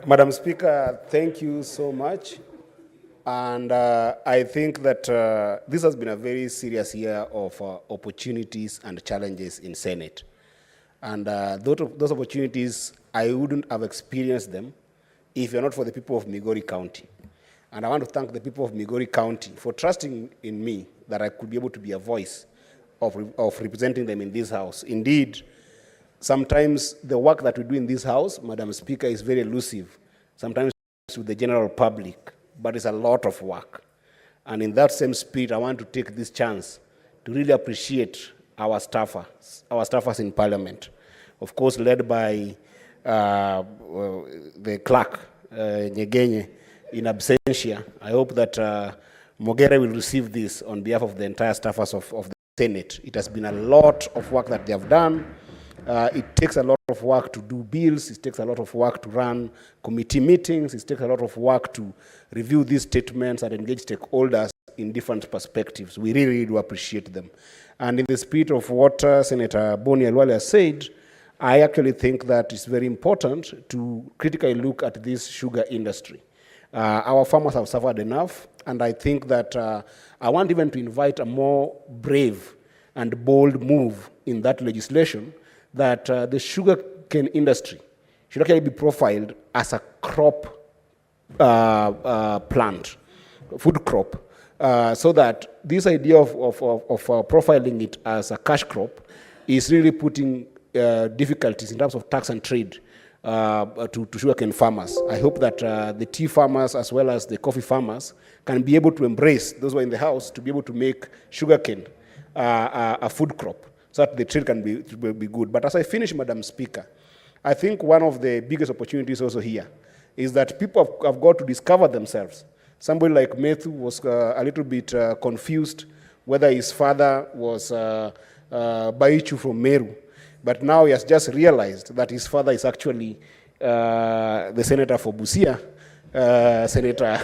Madam Speaker, thank you so much. And I think that this has been a very serious year of opportunities and challenges in Senate. And those opportunities, I wouldn't have experienced them if you're not for the people of Migori County. And I want to thank the people of Migori County for trusting in me that I could be able to be a voice of representing them in this house. Indeed, sometimes the work that we do in this house, Madam Speaker, is very elusive, sometimes to the general public, but it's a lot of work. And in that same spirit, I want to take this chance to really appreciate our staffers in Parliament, of course led by the clerk, Nyegenye, in absentia. I hope that Murega will receive this on behalf of the entire staffers of the Senate. It has been a lot of work that they have done. It takes a lot of work to do bills. It takes a lot of work to run committee meetings. It takes a lot of work to review these statements and engage stakeholders in different perspectives. We really, really do appreciate them. And in the spirit of what Senator Boni Alwale has said, I actually think that it's very important to critically look at this sugar industry. Our farmers have suffered enough, and I think that I want even to invite a more brave and bold move in that legislation, that the sugarcane industry should actually be profiled as a crop plant, food crop, so that this idea of profiling it as a cash crop is really putting difficulties in terms of tax and trade to sugarcane farmers. I hope that the tea farmers as well as the coffee farmers can be able to embrace, those who are in the house, to be able to make sugarcane a food crop, so that the trade can be good. But as I finish, Madam Speaker, I think one of the biggest opportunities also here is that people have got to discover themselves. Somebody like Methu was a little bit confused whether his father was Baichu from Meru, but now he has just realized that his father is actually the senator for Busia, Senator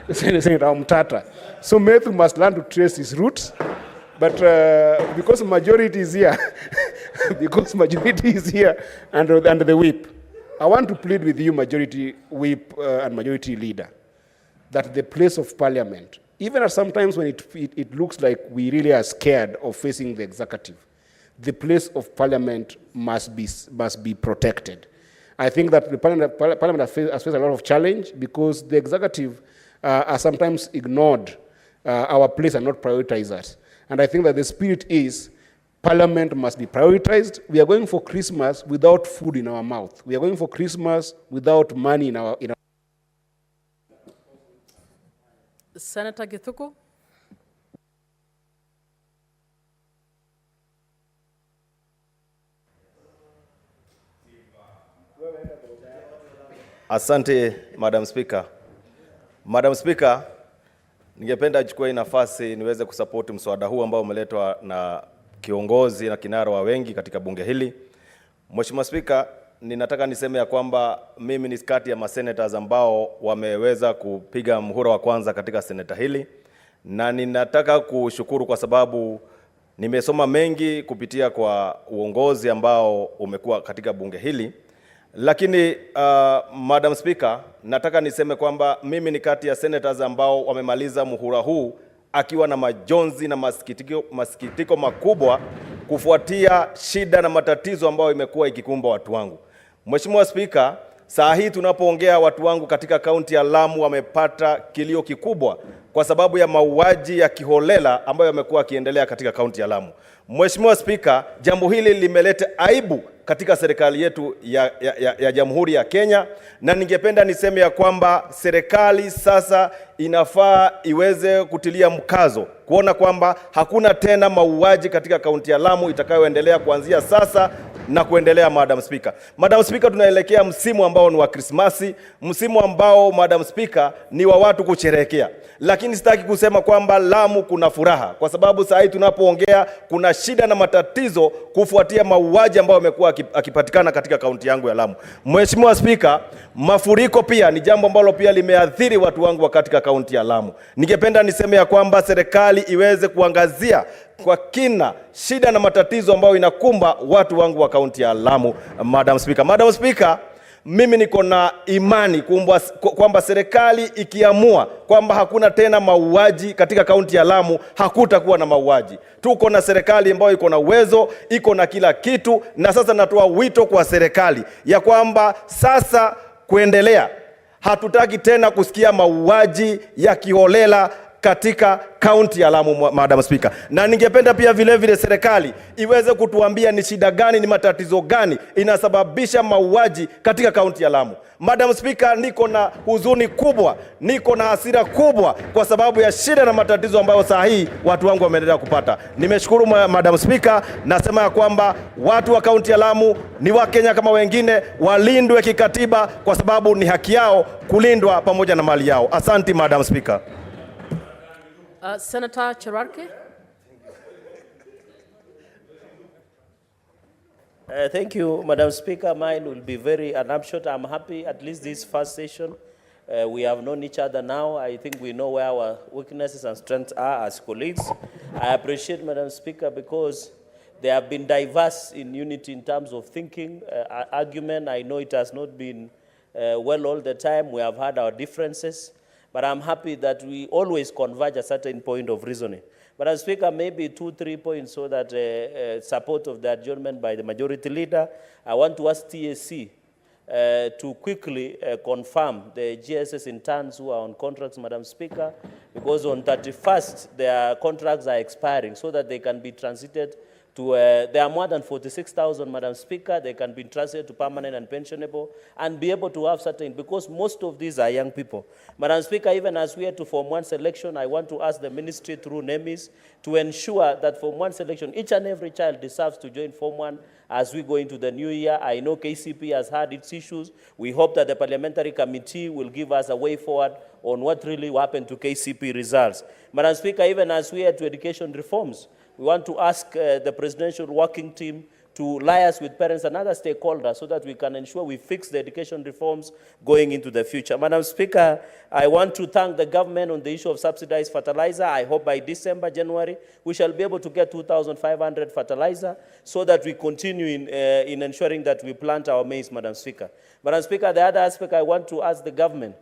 Omtatah. So Methu must learn to trace his roots, but because majority is here, under the whip, I want to plead with you, majority whip and majority leader, that the place of Parliament, even at sometimes when it looks like we really are scared of facing the executive, the place of Parliament must be protected. I think that the Parliament has faced a lot of challenge because the executive are sometimes ignored our place and not prioritized us. And I think that the spirit is Parliament must be prioritized. We are going for Christmas without food in our mouth. We are going for Christmas without money in our Senator Githuku. Asante, Madam Speaker. Madam Speaker, ningependa chukua nafasi niweze kusapoti mswada huu ambao umeletwa na kiongozi na kinara wa wengi katika bunge hili. Mheshimiwa Speaker, ninataka niseme ya kwamba mimi ni kati ya masenators ambao wameweza kupiga muhura wa kwanza katika seneta hili, na ninataka kushukuru kwa sababu nimesoma mengi kupitia kwa uongozi ambao umekuwa katika bunge hili. Lakini Madam Speaker, nataka niseme kwamba mimi ni kati ya senators ambao wamemaliza muhula huu akiwa na majonzi na masikitiko makubwa kufuatia shida na matatizo ambayo imekuwa ikikumba watu wangu. Mheshimiwa Speaker, saa hii tunapoongea watu wangu katika kaunti ya Lamu wamepata kilio kikubwa kwa sababu ya mauaji ya kiholela ambayo yamekuwa yakiendelea katika kaunti ya Lamu. Mheshimiwa Speaker, jambo hili limeleta aibu katika serikali yetu ya Jamhuri ya Kenya, na ningependa niseme ya kwamba serikali sasa inafaa iweze kutilia mkazo kuona kwamba hakuna tena mauaji katika kaunti ya Lamu itakayoendelea kuanzia sasa na kuendelea. Madam Speaker, Madam Speaker, tunaelekea msimu ambao ni wa Krismasi, msimu ambao Madam Speaker ni wa watu kusherehekea. Lakini sitaki kusema kwamba Lamu kuna furaha, kwa sababu saa hii tunapoongea kuna shida na matatizo kufuatia mauaji ambayo yamekuwa akipatikana katika kaunti yangu ya Lamu. Mheshimiwa Speaker, mafuriko pia ni jambo ambalo pia limeathiri watu wangu katika kaunti ya Lamu. Ningependa niseme ya kwamba serikali iweze kuangazia kwa kina shida na matatizo ambayo inakumba watu wangu wa kaunti ya Lamu. Madam Speaker. Madam Speaker, mimi niko na imani kwamba serikali ikiamua kwamba hakuna tena mauaji katika kaunti ya Lamu, hakutakuwa na mauaji. Tuko na serikali ambayo iko na uwezo, iko na kila kitu, na sasa natoa wito kwa serikali ya kwamba sasa kuendelea hatutaki tena kusikia mauaji ya kiholela katika kaunti ya Lamu, Madam Speaker. Na ningependa pia vile serikali iweze kutuambia ni shida gani, ni matatizo gani inasababisha mauaji katika kaunti ya Lamu. Madam Speaker, niko na huzuni kubwa, niko na hasira kubwa kwa sababu ya shida na matatizo ambayo saa hii watu wangu wameendelea kupata. Nimeshukuru Madam Speaker, nasema ya kwamba watu wa kaunti ya Lamu ni Wakenya kama wengine, walindwe kikatiba kwa sababu ni haki yao kulindwa pamoja na mali yao. Asante Madam Speaker. Senator Cherarke. Thank you, Madam Speaker. Mine will be very upshot. I'm happy at least this first session. We have known each other now. I think we know where our weaknesses and strengths are as colleagues. I appreciate, Madam Speaker, because they have been diverse in unity in terms of thinking, argument. I know it has not been well all the time. We have had our differences. But I'm happy that we always converge a certain point of reasoning. But as Speaker, maybe 2-3 points so that support of the adjournment by the majority leader. I want to ask TSC to quickly confirm the GSS interns who are on contracts, Madam Speaker, because on 31st, their contracts are expiring so that they can be transited to, there are more than 46,000, Madam Speaker. They can be transferred to permanent and pensionable and be able to have certain, because most of these are young people. Madam Speaker, even as we are to Form 1 selection, I want to ask the ministry through NEMIS to ensure that Form 1 selection, each and every child deserves to join Form 1 as we go into the new year. I know KCP has had its issues. We hope that the parliamentary committee will give us a way forward on what really happened to KCP results. Madam Speaker, even as we are to education reforms, we want to ask the presidential working team to liaise with parents and other stakeholders so that we can ensure we fix the education reforms going into the future. Madam Speaker, I want to thank the government on the issue of subsidized fertilizer. I hope by December, January, we shall be able to get 2,500 fertilizer so that we continue in ensuring that we plant our maize, Madam Speaker. Madam Speaker, the other aspect I want to ask the government,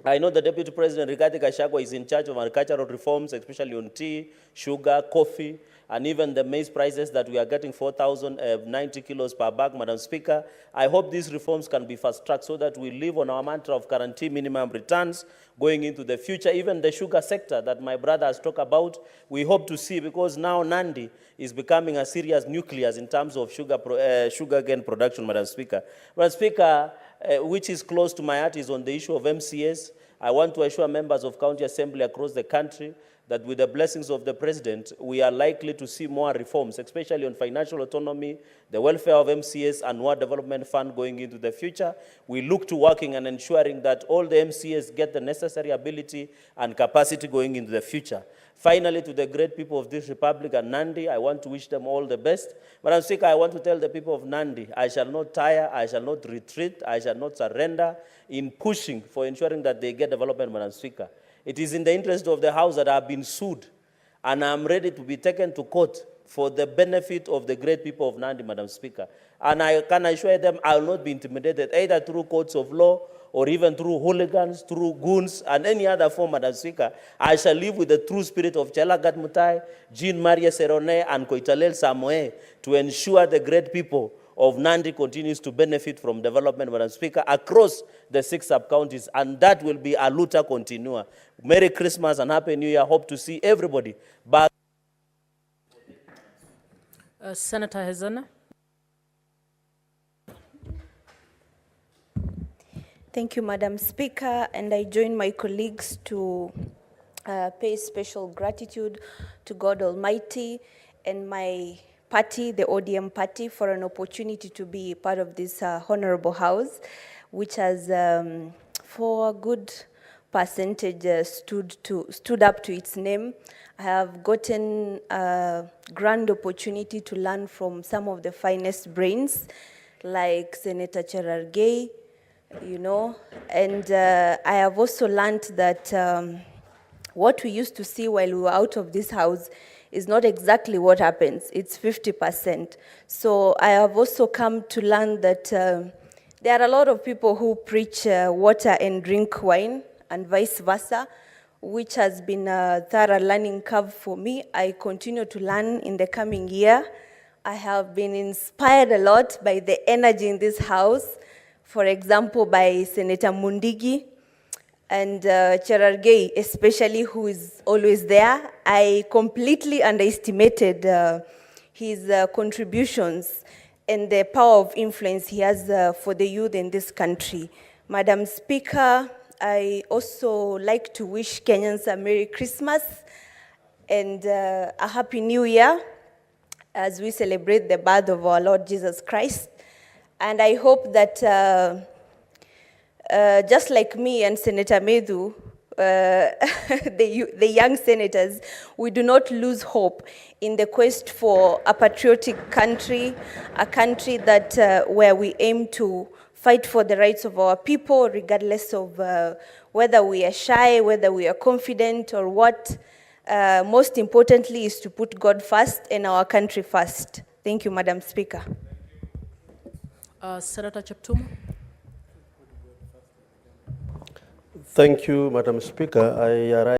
I know the Deputy President, Rigathi Gachagua, is in charge of agricultural reforms, especially on tea, sugar, coffee, and even the maize prices that we are getting 4,090 kilos per bag, Madam Speaker. I hope these reforms can be fast-tracked so that we live on our mantra of guarantee minimum returns going into the future. Even the sugar sector that my brother has talked about, we hope to see, because now Nandi is becoming a serious nucleus in terms of sugarcane production, Madam Speaker. Madam Speaker, which is close to my heart, is on the issue of MCAs. I want to assure members of county assembly across the country that with the blessings of the president, we are likely to see more reforms, especially on financial autonomy, the welfare of MCAs, and War Development Fund going into the future. We look to working and ensuring that all the MCAs get the necessary ability and capacity going into the future. Finally, to the great people of this republic and Nandi, I want to wish them all the best. Madam Speaker, I want to tell the people of Nandi, I shall not tire, I shall not retreat, I shall not surrender in pushing for ensuring that they get development, Madam Speaker. It is in the interest of the House that I have been sued, and I am ready to be taken to court for the benefit of the great people of Nandi, Madam Speaker. And I can assure them I will not be intimidated, either through courts of law or even through hooligans, through goons, and any other form, Madam Speaker. I shall live with the true spirit of Chelagat Mutai, Jean Maria Serone, and Koitalel Samoe to ensure the great people of Nandi continues to benefit from development, Madam Speaker, across the 6 sub-counties, and that will be a luta continua. Merry Christmas and Happy New Year. Hope to see everybody back. Senator Hezana. Thank you, Madam Speaker, and I join my colleagues to pay special gratitude to God Almighty and my party, the ODM party, for an opportunity to be part of this honorable house, which has, for a good percentage, stood up to its name. I have gotten a grand opportunity to learn from some of the finest brains, like Senator Cherarke, you know, and I have also learned that what we used to see while we were out of this house is not exactly what happens. It's 50%. So I have also come to learn that there are a lot of people who preach water and drink wine and vice versa, which has been a thorough learning curve for me. I continue to learn in the coming year. I have been inspired a lot by the energy in this house, for example, by Senator Mundigi and Cherargei, especially, who is always there. I completely underestimated his contributions and the power of influence he has for the youth in this country. Madam Speaker, I also like to wish Kenyans a Merry Christmas and a Happy New Year as we celebrate the birth of our Lord Jesus Christ. And I hope that just like me and Senator Methu, the young senators, we do not lose hope in the quest for a patriotic country, a country that where we aim to fight for the rights of our people, regardless of whether we are shy, whether we are confident, or what. Most importantly is to put God first and our country first. Thank you, Madam Speaker. Senator Cheptumo. Thank you, Madam Speaker. I arrived